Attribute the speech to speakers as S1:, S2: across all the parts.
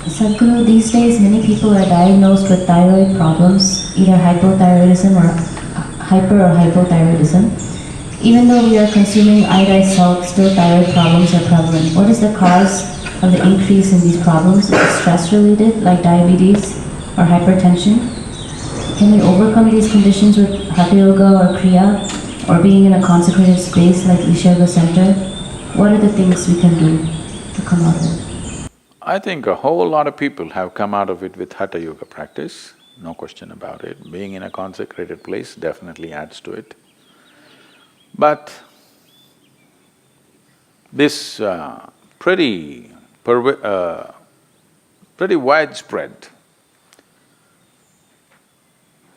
S1: Sadhguru, these days many people are diagnosed with thyroid problems, either hypothyroidism or hyper or hypothyroidism. Even though we are consuming iodized salt, still thyroid problems are prevalent. What is the cause of the increase in these problems? Is it stress related, like diabetes or hypertension? Can we overcome these conditions with Hatha Yoga or Kriya, or being in a consecrated space like Isha Yoga Center? What are the things we can do to come out of it?
S2: I think a whole lot of people have come out of it with Hatha Yoga practice, no question about it. Being in a consecrated place definitely adds to it. But this pretty widespread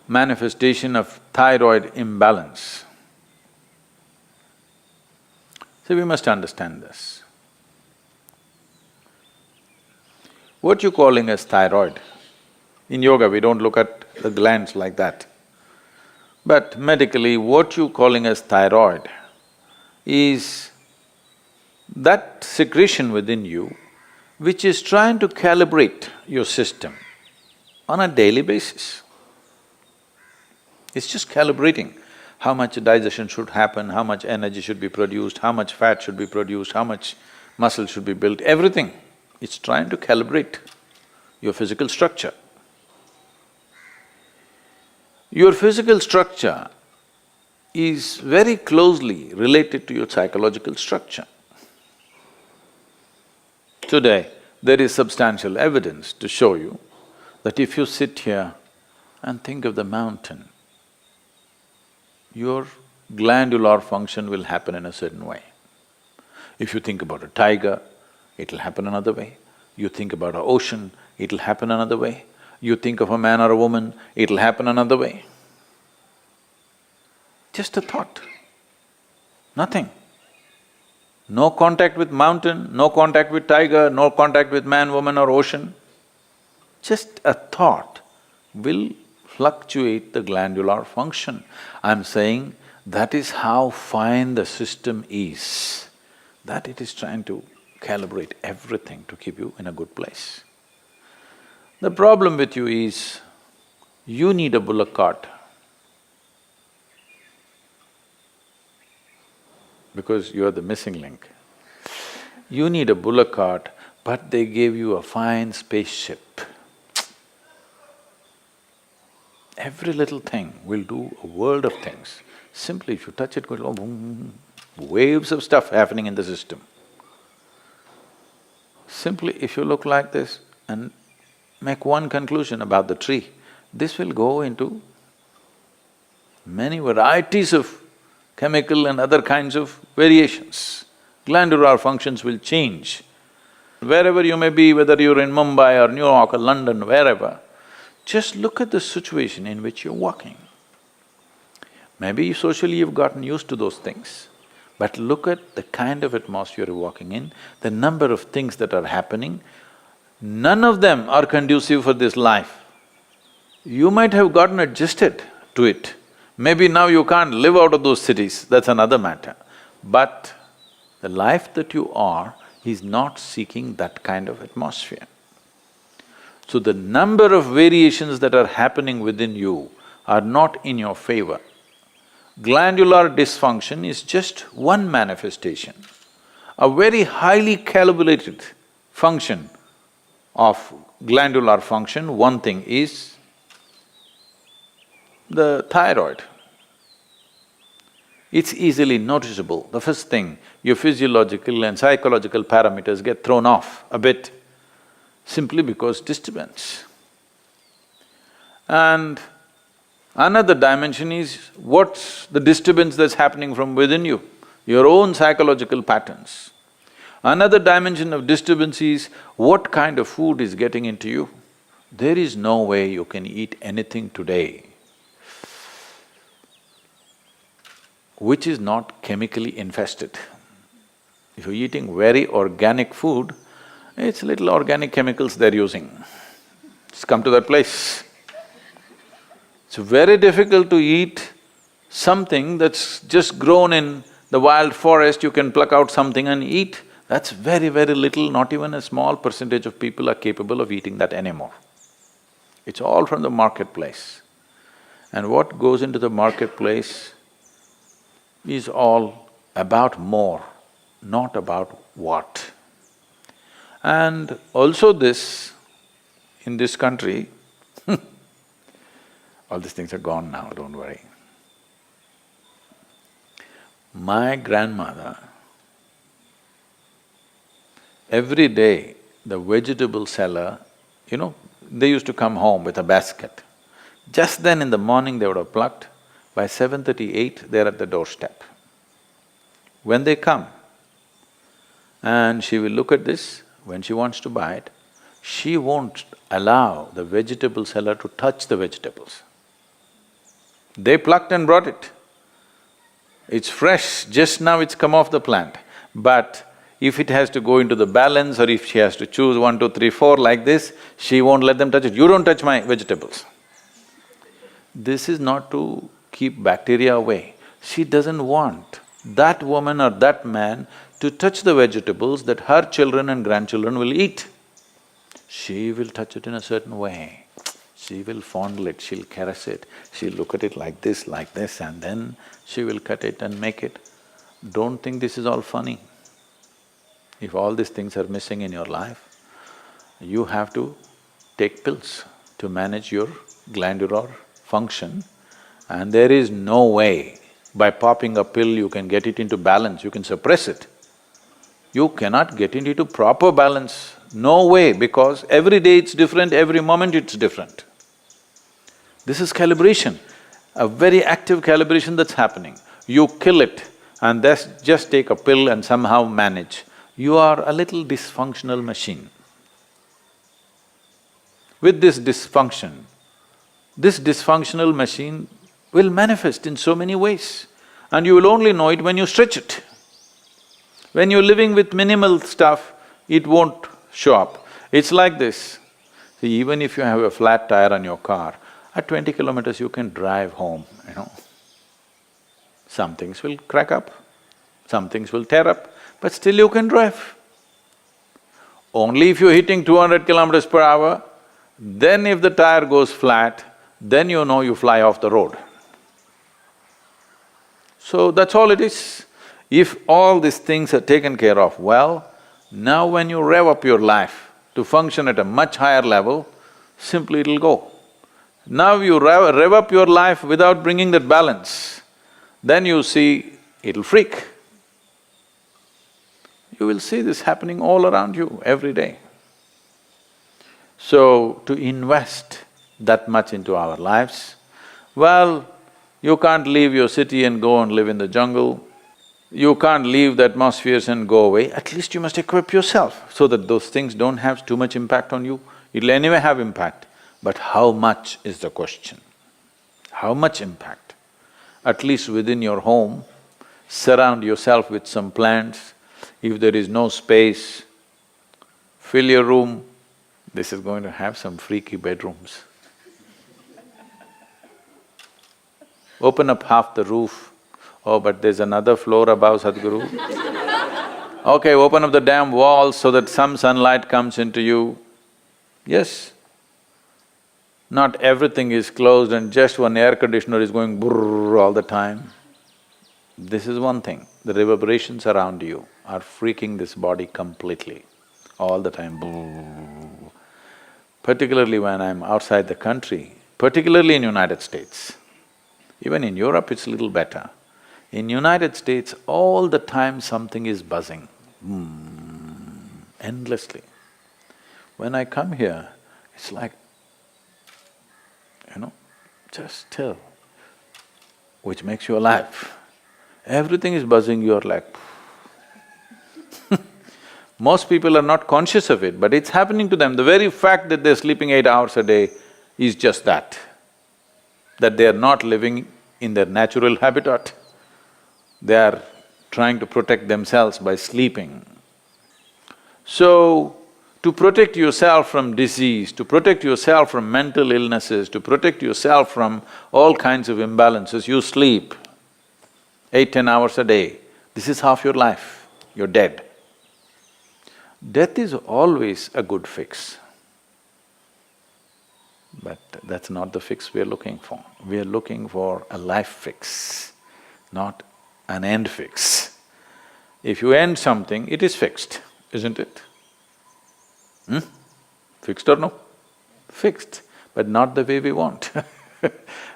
S2: manifestation of thyroid imbalance. So we must understand this. What you're calling as thyroid, in yoga we don't look at the glands like that. But medically, what you're calling as thyroid is that secretion within you which is trying to calibrate your system on a daily basis. It's just calibrating how much digestion should happen, how much energy should be produced, how much fat should be produced, how much muscle should be built, everything. It's trying to calibrate your physical structure. Your physical structure is very closely related to your psychological structure. Today, there is substantial evidence to show you that if you sit here and think of the mountain, your glandular function will happen in a certain way. If you think about a tiger, it'll happen another way. You think about an ocean, it'll happen another way. You think of a man or a woman, it'll happen another way. Just a thought, nothing. No contact with mountain, no contact with tiger, no contact with man, woman or ocean. Just a thought will fluctuate the glandular function. I'm saying that is how fine the system is, that it is trying to calibrate everything to keep you in a good place. The problem with you is, you need a bullock cart because you are the missing link. You need a bullock cart, but they gave you a fine spaceship. Every little thing will do a world of things. Simply if you touch it, go boom, waves of stuff happening in the system. Simply if you look like this and make one conclusion about the tree, this will go into many varieties of chemical and other kinds of variations. Glandular functions will change. Wherever you may be, whether you're in Mumbai or New York or London, wherever, just look at the situation in which you're walking. Maybe socially you've gotten used to those things, but look at the kind of atmosphere you're walking in, the number of things that are happening, none of them are conducive for this life. You might have gotten adjusted to it. Maybe now you can't live out of those cities, that's another matter. But the life that you are is not seeking that kind of atmosphere. So the number of variations that are happening within you are not in your favor. Glandular dysfunction is just one manifestation. A very highly calibrated function of glandular function, one thing is the thyroid. It's easily noticeable. The first thing, your physiological and psychological parameters get thrown off a bit simply because disturbance. And another dimension is what's the disturbance that's happening from within you, your own psychological patterns. Another dimension of disturbance is what kind of food is getting into you. There is no way you can eat anything today which is not chemically infested. If you're eating very organic food, it's little organic chemicals they're using. It's come to that place. It's very difficult to eat something that's just grown in the wild forest. You can pluck out something and eat. That's very, very little, not even a small percentage of people are capable of eating that anymore. It's all from the marketplace. And what goes into the marketplace is all about more, not about what. And also this, in this country, all these things are gone now, don't worry. My grandmother, every day the vegetable seller, they used to come home with a basket. Just then in the morning they would have plucked, by 7:38 they're at the doorstep. When they come, and she will look at this, when she wants to buy it, she won't allow the vegetable seller to touch the vegetables. They plucked and brought it. It's fresh, just now it's come off the plant. But if it has to go into the balance or if she has to choose 1, 2, 3, 4 like this, she won't let them touch it. You don't touch my vegetables. This is not to keep bacteria away. She doesn't want that woman or that man to touch the vegetables that her children and grandchildren will eat. She will touch it in a certain way. She will fondle it, she'll caress it, she'll look at it like this, and then she will cut it and make it. Don't think this is all funny. If all these things are missing in your life, you have to take pills to manage your glandular function, and there is no way by popping a pill you can get it into balance, you can suppress it. You cannot get it into proper balance, no way, because every day it's different, every moment it's different. This is calibration, a very active calibration that's happening. You kill it and just take a pill and somehow manage. You are a little dysfunctional machine. With this dysfunctional machine will manifest in so many ways, and you will only know it when you stretch it. When you're living with minimal stuff, it won't show up. It's like this. See, even if you have a flat tire on your car, at 20 kilometers you can drive home, Some things will crack up, some things will tear up, but still you can drive. Only if you're hitting 200 kilometers per hour, then if the tire goes flat, then you know you fly off the road. So that's all it is. If all these things are taken care of well, now when you rev up your life to function at a much higher level, simply it'll go. Now you rev up your life without bringing that balance, then you see it'll freak. You will see this happening all around you every day. So, to invest that much into our lives, well, you can't leave your city and go and live in the jungle. You can't leave the atmospheres and go away. At least you must equip yourself so that those things don't have too much impact on you. It'll anyway have impact, but how much is the question? How much impact? At least within your home, surround yourself with some plants. If there is no space, fill your room. This is going to have some freaky bedrooms. Open up half the roof. Oh, but there's another floor above, Sadhguru. Okay, open up the damn walls so that some sunlight comes into you. Yes. Not everything is closed and just one air conditioner is going brrrr all the time. This is one thing, the reverberations around you are freaking this body completely, all the time, brrrr. Particularly when I'm outside the country, particularly in United States. Even in Europe it's a little better. In United States, all the time something is buzzing, endlessly. When I come here, it's like, just still, which makes you alive. Everything is buzzing, you're like Most people are not conscious of it, but it's happening to them. The very fact that they're sleeping 8 hours a day is just that they are not living in their natural habitat. They are trying to protect themselves by sleeping. So, to protect yourself from disease, to protect yourself from mental illnesses, to protect yourself from all kinds of imbalances, you sleep 8, 10 hours a day. This is half your life, you're dead. Death is always a good fix. But that's not the fix we are looking for. We are looking for a life fix, not an end fix. If you end something, it is fixed, isn't it? Fixed or no? Fixed, but not the way we want.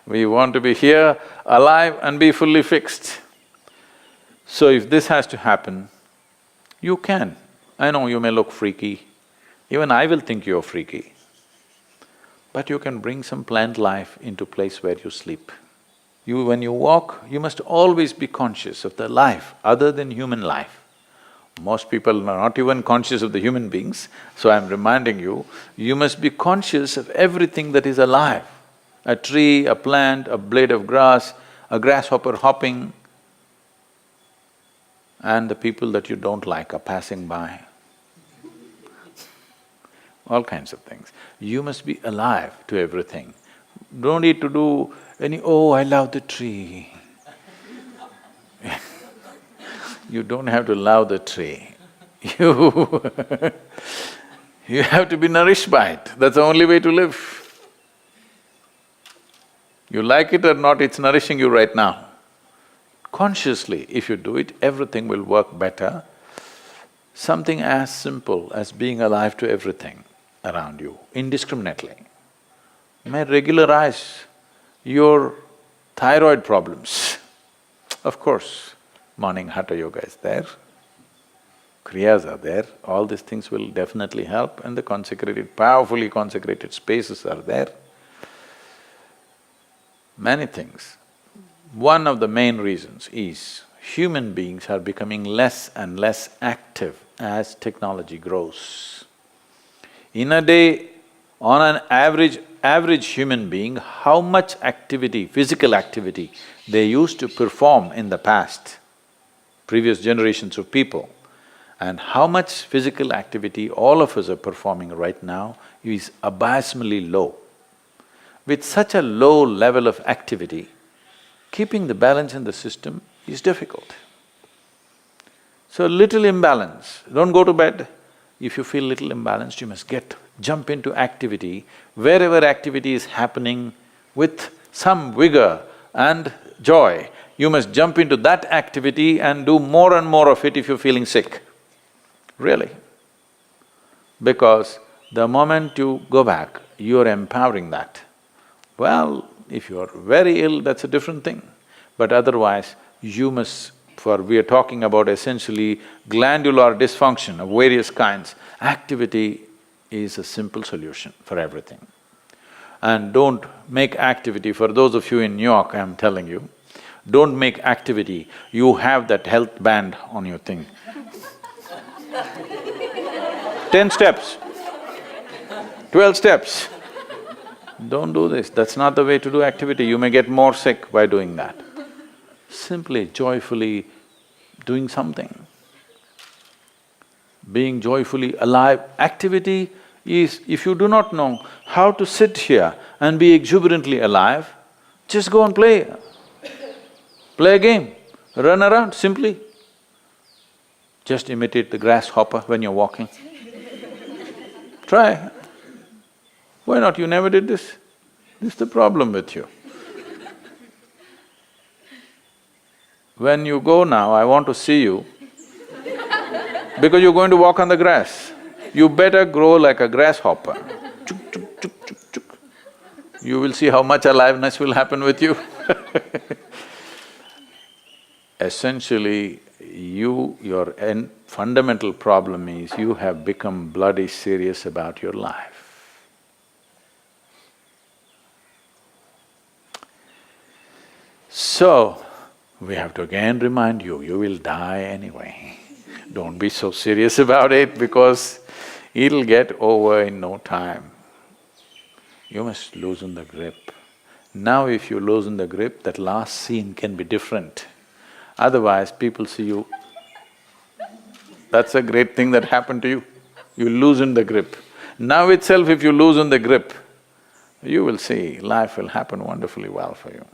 S2: We want to be here, alive and be fully fixed. So if this has to happen, you can. I know you may look freaky, even I will think you're freaky. But you can bring some plant life into place where you sleep. When you walk, you must always be conscious of the life other than human life. Most people are not even conscious of the human beings, so I'm reminding you, you must be conscious of everything that is alive. A tree, a plant, a blade of grass, a grasshopper hopping, and the people that you don't like are passing by. All kinds of things. You must be alive to everything. Don't need to do any, oh, I love the tree. You don't have to love the tree. You have to be nourished by it. That's the only way to live. You like it or not, it's nourishing you right now. Consciously, if you do it, everything will work better. Something as simple as being alive to everything around you, indiscriminately, may regularize your thyroid problems. Of course, morning Hatha Yoga is there, Kriyas are there, all these things will definitely help, and the consecrated, powerfully consecrated spaces are there. Many things. One of the main reasons is human beings are becoming less and less active as technology grows. In a day, on an average human being, how much activity, physical activity they used to perform in the past, previous generations of people, and how much physical activity all of us are performing right now is abysmally low. With such a low level of activity, keeping the balance in the system is difficult. So little imbalance, don't go to bed. If you feel little imbalanced, you must jump into activity. Wherever activity is happening with some vigor and joy, you must jump into that activity and do more and more of it if you're feeling sick. Really. Because the moment you go back, you're empowering that. Well, if you're very ill, that's a different thing. But otherwise, you must… we are talking about essentially glandular dysfunction of various kinds. Activity is a simple solution for everything. And don't make activity, for those of you in New York, I'm telling you, don't make activity, you have that health band on your thing. 10 steps, 12 steps. Don't do this, that's not the way to do activity, you may get more sick by doing that. Simply, joyfully doing something. Being joyfully alive. Activity is, if you do not know how to sit here and be exuberantly alive, just go and play. Play a game, run around simply. Just imitate the grasshopper when you're walking. Try. Why not? You never did this? This is the problem with you. When you go now, I want to see you because you're going to walk on the grass. You better grow like a grasshopper. Chuk, chuk, chuk, chuk, chuk. You will see how much aliveness will happen with you. Essentially, your fundamental problem is you have become bloody serious about your life. So, we have to again remind you, you will die anyway. Don't be so serious about it because it'll get over in no time. You must loosen the grip. Now if you loosen the grip, that last scene can be different. Otherwise, people see you, that's a great thing that happened to you. You loosen the grip. Now itself if you loosen the grip, you will see life will happen wonderfully well for you.